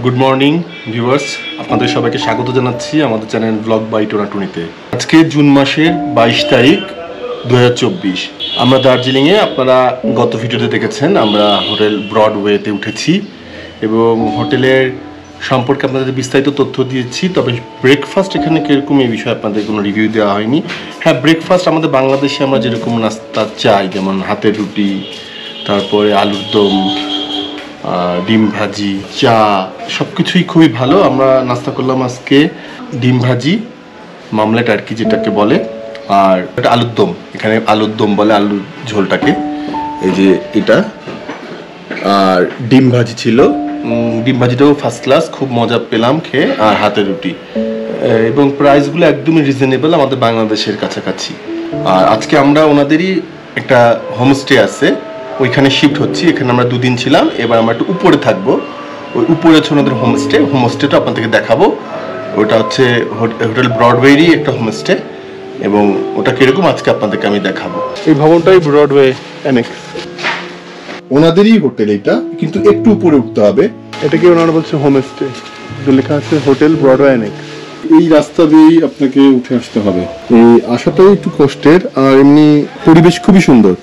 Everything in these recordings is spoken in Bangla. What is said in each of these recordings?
গুড মর্নিং ভিউয়ার্স, আপনাদের সবাইকে স্বাগত জানাচ্ছি আমাদের চ্যানেল ব্লগ বাই টোনাটুনিতে। আজকে জুন মাসের 22 তারিখ 2024। আমরা দার্জিলিংয়ে, আপনারা গত ভিডিওতে দেখেছেন, আমরা হোটেল ব্রডওয়েতে উঠেছি এবং হোটেলের সম্পর্কে আপনাদের বিস্তারিত তথ্য দিয়েছি। তবে ব্রেকফাস্ট এখানে কীরকম এই বিষয়ে আপনাদের কোনো রিভিউ দেওয়া হয়নি। হ্যাঁ, ব্রেকফাস্ট আমাদের বাংলাদেশে আমরা যেরকম নাস্তা চাই, যেমন হাতের রুটি, তারপরে আলুর দম, ডিম ভাজি, চা, সব কিছুই খুবই ভালো। আমরা নাস্তা করলাম আজকে ডিম ভাজি, মামলেট আর কি যেটাকে বলে, আর এটা আলুর দম। এখানে আলুর দম বলে আলুর ঝোলটাকে, এই যে এটা। আর ডিম ভাজি ছিল, ডিম ভাজিটাও ফার্স্ট ক্লাস, খুব মজা পেলাম খেয়ে। আর হাতের রুটি, এবং প্রাইসগুলো একদমই রিজনেবল, আমাদের বাংলাদেশের কাছাকাছি। আর আজকে আমরা ওনাদেরই একটা হোমস্টে আছে, ওইখানে শিফট হচ্ছি। এখানে আমরা 2 দিন ছিলাম, এবার আমরা একটু উপরে থাকবো। ওই উপরে হচ্ছে ওনাদের হোমস্টেটা আপনাদেরকে দেখাবো। ওটা হচ্ছে হোটেল ব্রডওয়েরই একটা হোমস্টে, এবং ওটা কিরকম আজকে আপনাদেরকে আমি দেখাবো। এই ভবনটাই ব্রডওয়ে অ্যানেক্স, ওনাদেরই হোটেল এটা, কিন্তু একটু উপরে উঠতে হবে। এটাকে ওনারা বলছে হোমস্টে, লেখা আছে হোটেল ব্রডওয়ে অ্যানেক্স। এই রাস্তা দিয়েই আপনাকে উঠে আসতে হবে। এই আসাটাও একটু কষ্টের, আর এমনি পরিবেশ খুবই সুন্দর।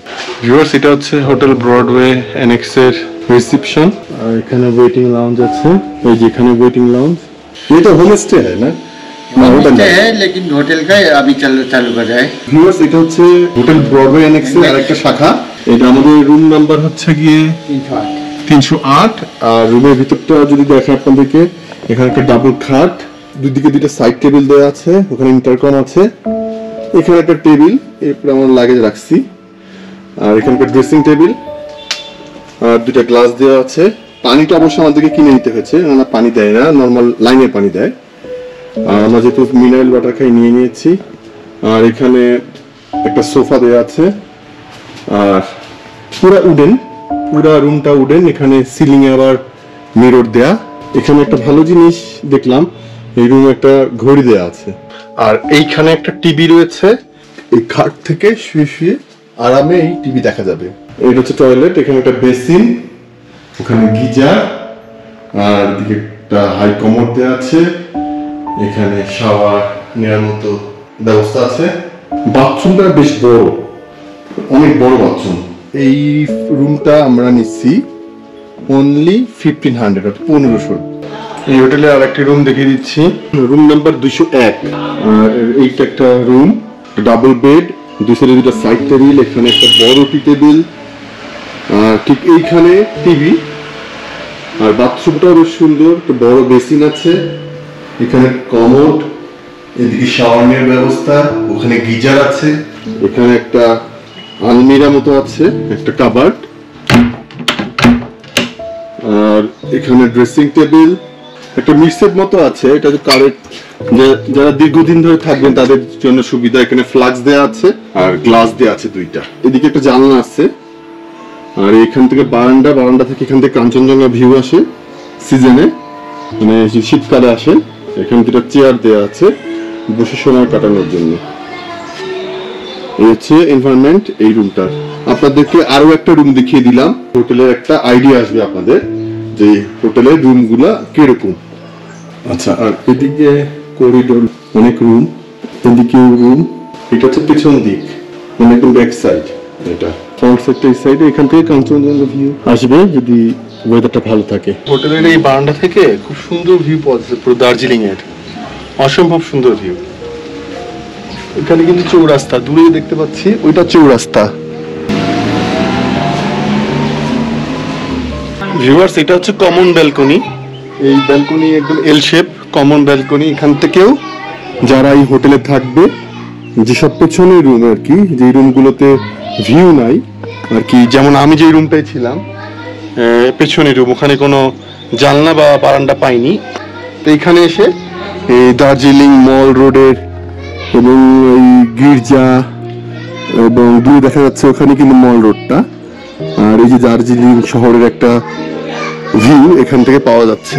ভিউয়ার্স, এটা হচ্ছে হোটেল ব্রডওয়ে অ্যানেক্সের রিসেপশন, আর এখানে ওয়েটিং লাউঞ্জ আছে। এই যে এখানে ওয়েটিং লাউঞ্জ। ये तो होम स्टे है ना? होटल है, लेकिन होटल का अभी चालू कर रहा है। ভিউয়ার্স, এটা হচ্ছে হোটেল ব্রডওয়ে অ্যানেক্সের আরেকটা শাখা। এটা আমাদের রুম নাম্বার হচ্ছে গিয়ে 308। আর রুমের ভিতরটা যদি দেখেন আপনাদেরকে, এখানে একটা ডাবল খাট, দুদিকে 2টা সাইড টেবিল দেওয়া আছে, ওখানে ইন্টারকম আছে। এখানে একটা টেবিল, এরপরে আমার লাগেজ রাখছি। আর এখানে একটা ড্রেসিং টেবিল, আর 2টা গ্লাস দেওয়া আছে। পানিটা অবশ্য আমাদেরকে কিনে নিতে হয়েছে, না পানি দেয় না, নর্মাল লাইনের পানি দেয়। আর আমরা যেহেতু মিনারেল ওয়াটার খাই নিয়ে নিয়েছি। আর এখানে একটা সোফা দেওয়া আছে, আর পুরা উডেন, পুরা রুমটা উডেন। এখানে সিলিং এ আবার মিরর দেয়া। এখানে একটা ভালো জিনিস দেখলাম, এই রুমে একটা ঘড়ি দেয়া আছে। আর এইখানে একটা টিভি রয়েছে, এই খাট থেকে শুয়ে শুয়ে আরামে এই টিভি দেখা যাবে। এটা হচ্ছে টয়লেট, এখানে একটা বেসিন, ওখানে গিজার, আর এদিকে একটা হাই কমোড দেওয়া আছে। এখানে শাওয়ার নেওয়ার মতো ব্যবস্থা আছে। বাথরুমটা বেশ বড়, অনেক বড় বাথরুম। এই রুমটা আমরা নিচ্ছি অনলি 1500, 1500। এই হোটেলে আর একটি রুম দেখিয়ে দিচ্ছি, রুম নাম্বার 201। আর এইটা একটা রুম, ডাবল বেড, 2 সাইডে 2টা সাইড টেবিল, এখানে একটা বড় টি টেবিল, আর ঠিক এইখানে টিভি। আর বাথরুমটাও বেশ সুন্দর, একটা বড় বেসিন আছে, এখানে কমোড, এদিকে শাওয়ার নেওয়ার ব্যবস্থা, ওখানে গিজার আছে, এখানে একটা আলমিরা মতো আছে, একটা কাবার্ড, আর এখানে ড্রেসিং টেবিল, একটা মিক্সের মতো আছে। এটা কারেক্ট, যারা দীর্ঘদিন ধরে থাকবেন তাদের জন্য সুবিধা। এখানে ফ্লাক্স দেওয়া আছে, আর গ্লাস দেওয়া আছে 2টা। এদিকে একটা জানলা আছে, আর এখান থেকে বারান্দা থেকে এখান থেকে কাঞ্চনজঙ্ঘা ভিউ আসে সিজনে, মানে শীতকালে আসে। এখানে 2টা চেয়ার দেওয়া আছে বসে সময় কাটানোর জন্য। এই হচ্ছে এনভায়রনমেন্ট এই রুমটার। আপনাদেরকে আরো একটা রুম দেখিয়ে দিলাম, হোটেলের একটা আইডিয়া আসবে আপনাদের যে হোটেলের রুমগুলা কিরকম। আচ্ছা, আর এদিকে করিডোর, অনেক রুম, এদিকে রুম। এটা হচ্ছে পেছন দিক, মানে একদম ব্যাক সাইড। এটা ফ্রন্ট সাইডটা এই সাইডে, এখান থেকে কাঞ্চনজঙ্ঘা ভিউ আসবে যদি ওয়েদারটা ভালো থাকে। হোটেলের এই বারান্দা থেকে খুব সুন্দর ভিউ পাওয়া যাচ্ছে, পুরো দার্জিলিং এর অসম্ভব সুন্দর ভিউ। এখানে কিন্তু চৌরাস্তা দূরে দেখতে পাচ্ছি, ওইটা চৌরাস্তা। ভিউয়ার্স, এটা হচ্ছে কমন ব্যালকনি। এই ব্যালকনি একদম এল শেপ কমন ব্যালকনি। এখান থেকেও যারা এই হোটেলে থাকবে, যেসব পেছনের রুম আর কি, যে রুমগুলোতে ভিউ নাই আর কি, যেমন আমি যে রুমটাই ছিলাম পেছনের রুম, ওখানে কোনো জানলা বা বারান্দা পাইনি। তো এখানে এসে এই দার্জিলিং মল রোডের এবং এই গির্জা, এবং দূরে দেখা যাচ্ছে ওখানে কিন্তু মল রোডটা, আর এই যে দার্জিলিং শহরের একটা ভিউ এখান থেকে পাওয়া যাচ্ছে।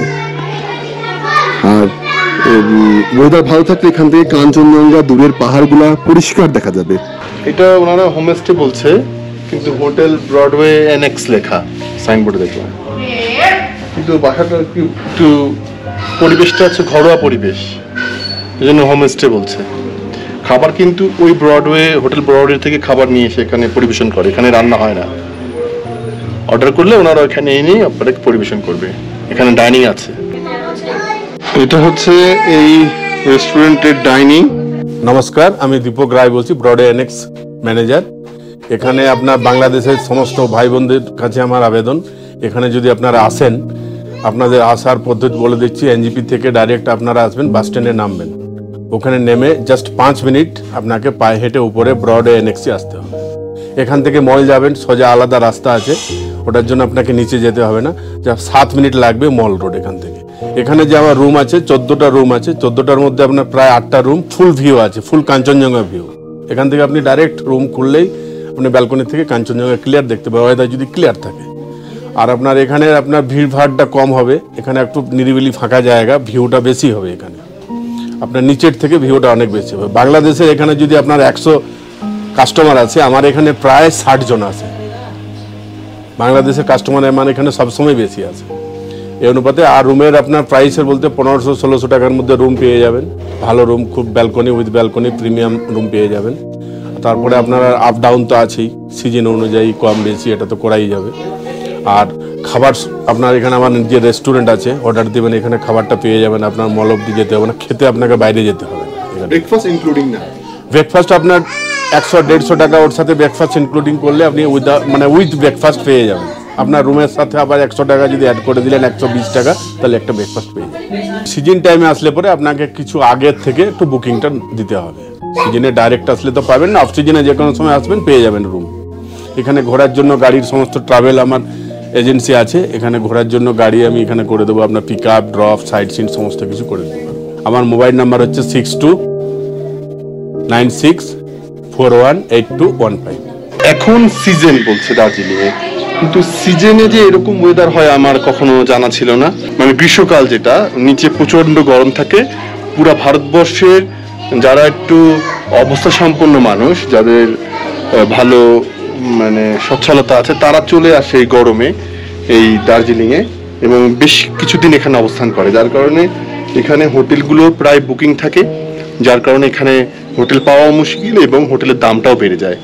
আর ওয়েদার ভালো থাকলে এখান থেকে কাঞ্চনজঙ্ঘা, দূরের পাহাড়গুলা পরিষ্কার দেখা যাবে। এটা ওনারা হোমস্টে বলছে, কিন্তু হোটেল ব্রডওয়ে অ্যানেক্স লেখা সাইনবোর্ডে দেখলাম। কিন্তু বাসাটা একটু পরিবেশটা হচ্ছে ঘরোয়া পরিবেশ, এই জন্য হোমস্টে বলছে। খাবার কিন্তু ওই ব্রডওয়ে, হোটেল ব্রডওয়ে থেকে খাবার নিয়ে এসে এখানে পরিবেশন করে, এখানে রান্না হয় না। অর্ডার করলে ওনারা এখানে এনে আপনাকে পরিবেশন করবে। এখানে ডাইনিং আছে। এটা হচ্ছে এই রেস্টুরেন্টের ডাইনিং। নমস্কার, আমি দীপক রায় বলছি, ব্রডওয়ে এনএক্স ম্যানেজার। এখানে আপনার বাংলাদেশের সমস্ত ভাই বোনদের কাছে আমার আবেদন, এখানে যদি আপনারা আসেন, আপনাদের আসার পদ্ধতি বলে দিচ্ছি। এনজিপি থেকে ডাইরেক্ট আপনারা আসবেন, বাস স্ট্যান্ডে নামবেন, ওখানে নেমে জাস্ট 5 মিনিট আপনাকে পায়ে হেঁটে উপরে ব্রডওয়ে এনএক্সে আসতে হবে। এখান থেকে মল যাবেন, সোজা আলাদা রাস্তা আছে, ওটার জন্য আপনাকে নিচে যেতে হবে না, যা 7 মিনিট লাগবে মল রোড এখান থেকে। এখানে যে আমার রুম আছে 14টা রুম আছে, 14টার মধ্যে আপনার প্রায় 8টা রুম ফুল ভিউ আছে, ফুল কাঞ্চনজঙ্ঘা ভিউ। এখান থেকে আপনি ডাইরেক্ট রুম খুললেই আপনি ব্যালকনি থেকে কাঞ্চনজঙ্ঘা ক্লিয়ার দেখতে পাবেন, ওয়েদার যদি ক্লিয়ার থাকে। আর আপনার এখানে আপনার ভিড়ভাড়টা কম হবে, এখানে একটু নিরিবিলি ফাঁকা জায়গা, ভিউটা বেশি হবে এখানে। আপনার নিচের থেকে ভিউটা অনেক বেশি হবে। বাংলাদেশের এখানে যদি আপনার 100 কাস্টমার আছে, আমার এখানে প্রায় 60 জন আছে। বাংলাদেশের কাস্টমার আমার এখানে সবসময় বেশি আছে এই অনুপাতে। আর রুমের আপনার প্রাইসের বলতে 1500-1600 টাকার মধ্যে রুম পেয়ে যাবেন, ভালো রুম, খুব balcony with balcony premium room পেয়ে যাবেন। তারপরে আপনার আপ ডাউন তো আছেই, সিজন অনুযায়ী কম বেশি এটা তো করাই যাবে। আর খাবার আপনার এখানে আমার যে রেস্টুরেন্ট আছে, অর্ডার দেবেন, এখানে খাবারটা পেয়ে যাবেন। আপনার মল অবধি যেতে হবে না, খেতে আপনাকে বাইরে যেতে হবে না। ব্রেকফাস্ট ইনক্লুডিং না, ব্রেকফাস্ট আপনার 100-150 টাকা ওর সাথে ব্রেকফাস্ট ইনক্লুডিং করলে আপনি উইথ ব্রেকফাস্ট পেয়ে যাবেন। আপনার রুমের সাথে আবার 100 টাকা যদি অ্যাড করে দিলেন, 120 টাকা, তাহলে একটা ব্রেকফাস্ট পেয়ে যাবেন। সিজন টাইমে আসলে পরে আপনাকে কিছু আগের থেকে একটু বুকিংটা দিতে হবে। সিজনে ডাইরেক্ট আসলে তো পাবেন না, অফ সিজনে যে কোনো সময় আসবেন পেয়ে যাবেন রুম। এখানে ঘোরার জন্য গাড়ির সমস্ত ট্রাভেল আমার এজেন্সি আছে, এখানে ঘোরার জন্য গাড়ি আমি এখানে করে দেবো, আপনার pick up, drop, sightseeing সমস্ত কিছু করে দেবো। আমার মোবাইল নাম্বার হচ্ছে 6296418215। এখন সিজন বলছে দার্জিলিংয়ে, কিন্তু সিজনে যে এরকম ওয়েদার হয় আমার কখনো জানা ছিল না। মানে গ্রীষ্মকাল যেটা, নিচে প্রচন্ড গরম থাকে। পুরা ভারতবর্ষের যারা একটু অবস্থা সম্পন্ন মানুষ, যাদের ভালো মানে সচ্ছলতা আছে, তারা চলে আসে এই গরমে এই দার্জিলিংয়ে এবং বেশ কিছুদিন এখানে অবস্থান করে। যার কারণে এখানে হোটেলগুলো প্রায় বুকিং থাকে, যার কারণে এখানে হোটেল পাওয়া মুশকিল এবং হোটেলের দামটাও বেড়ে যায়।